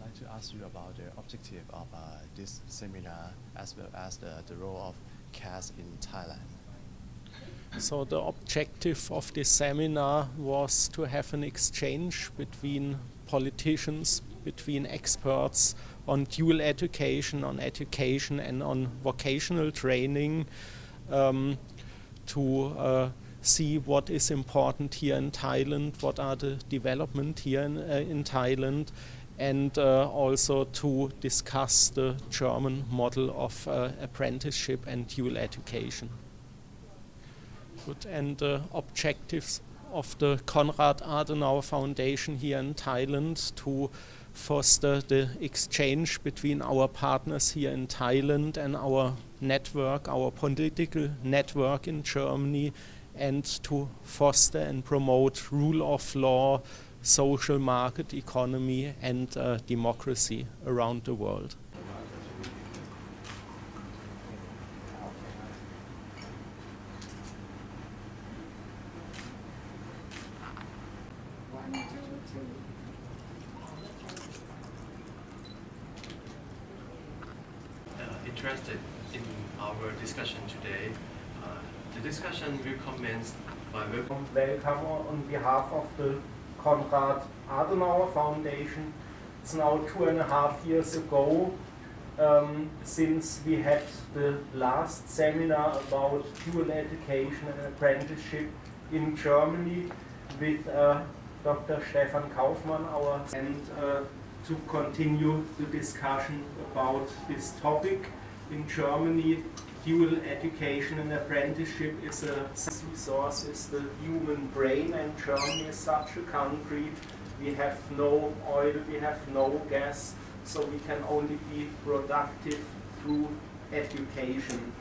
like to ask you about the objective of this seminar as well as the role of CAS in Thailand. So the objective of this seminar was to have an exchange between politicians, between experts on dual education and on vocational training to see what is important here in Thailand, what are the development here in Thailand, and also to discuss the German model of apprenticeship and dual education. Good. And the objectives of the Konrad Adenauer Foundation here in Thailand to foster the exchange between our partners here in Thailand and our network, our political network in Germany, and to foster and promote rule of law, social market economy, and democracy around the world. Interested in our discussion today. The discussion will commence by Welcome on behalf of the Konrad Adenauer Foundation. It's now 2.5 years ago since we had the last seminar about dual education and apprenticeship in Germany with Dr. Stefan Kaufmann, and to continue the discussion about this topic. In Germany, dual education and apprenticeship is a resource, is the human brain, and Germany is such a country. We have no oil, we have no gas, so we can only be productive through education.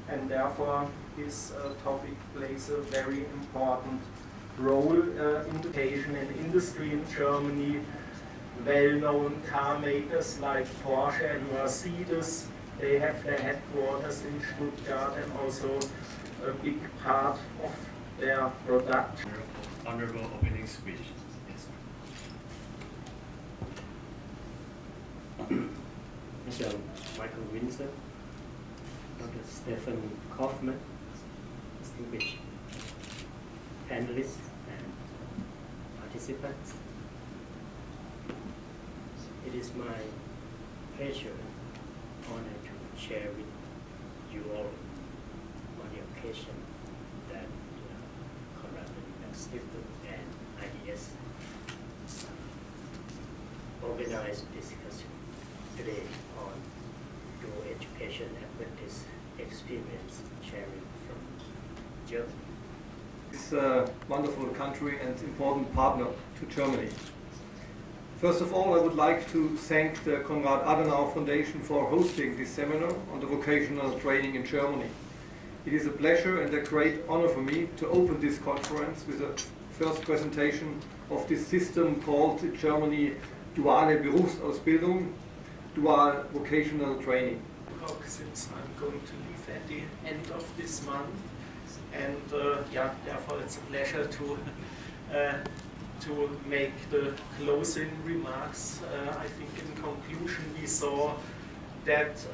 And therefore, this topic plays a very important role in education and industry in Germany. Well-known car makers like Porsche and Mercedes, they have their headquarters in Stuttgart, and also a big part of their production. Honorable opening speech. Yes. Mr.Michael Winzer, Dr. Stefan Kaufmann, distinguished panelists and participants. It is my pleasure and honor to share with you all on the occasion that Konrad Adenauer Stiftung and IDS organized discussion today on dual education apprentice experience sharing from Germany. It's a wonderful country and important partner to Germany. First of all, I would like to thank the Konrad Adenauer Foundation for hosting this seminar on the vocational training in Germany. It is a pleasure and a great honor for me to open this conference with a first presentation of this system called in Germany Duale Berufsausbildung, Dual Vocational Training. Since I'm going to leave at the end of this month, and therefore it's a pleasure to make the closing remarks. I think in conclusion we saw that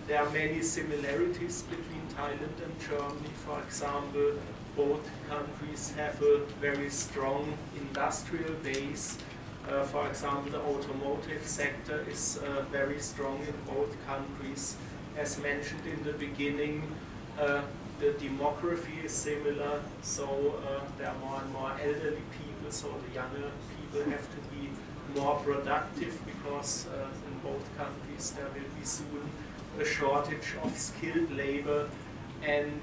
there are many similarities between Thailand and Germany. For example, both countries have a very strong industrial base. For example, the automotive sector is very strong in both countries. As mentioned in the beginning, the demography is similar, so there are more and more elderly people, so the younger people have to be more productive, because in both countries there will be soon a shortage of skilled labor, and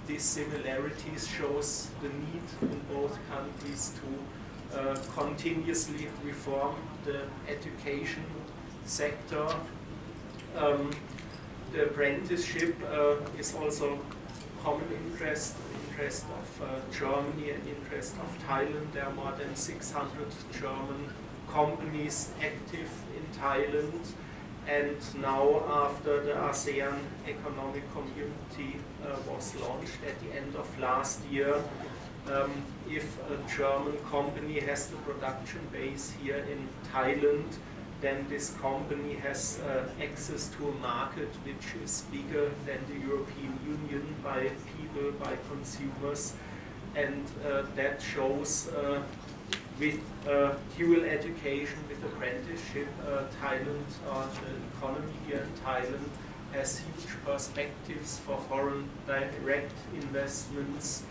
these similarities shows the need in both countries to continuously reform the education sector. The apprenticeship is also common interest of Germany and interest of Thailand. There are more than 600 German companies active in Thailand, and now after the ASEAN Economic Community was launched at the end of last year, if a German company has the production base here in Thailand, then this company has access to a market which is bigger than the European Union by people, by consumers, and that shows with dual education, with apprenticeship, Thailand, the economy here in Thailand has huge perspectives for foreign direct investments,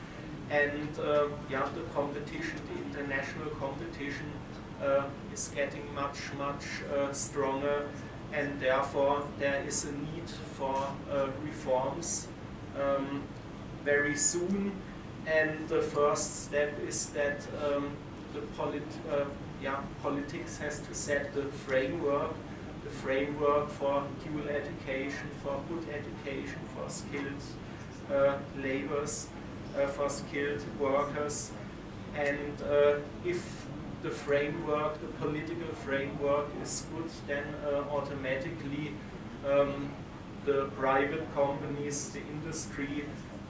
and yeah, the competition, the international competition is getting much stronger, and therefore there is a need for reforms very soon. And the first step is that the politics has to set the framework for dual education, for good education, for skilled laborers, for skilled workers. And if the framework, the political framework is good, then automatically the private companies, the industry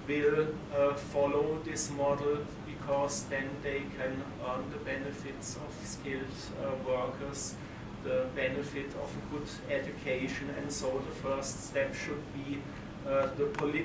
will follow this model, because then they can earn the benefits of skilled workers, the benefit of a good education, and so the first step should be the political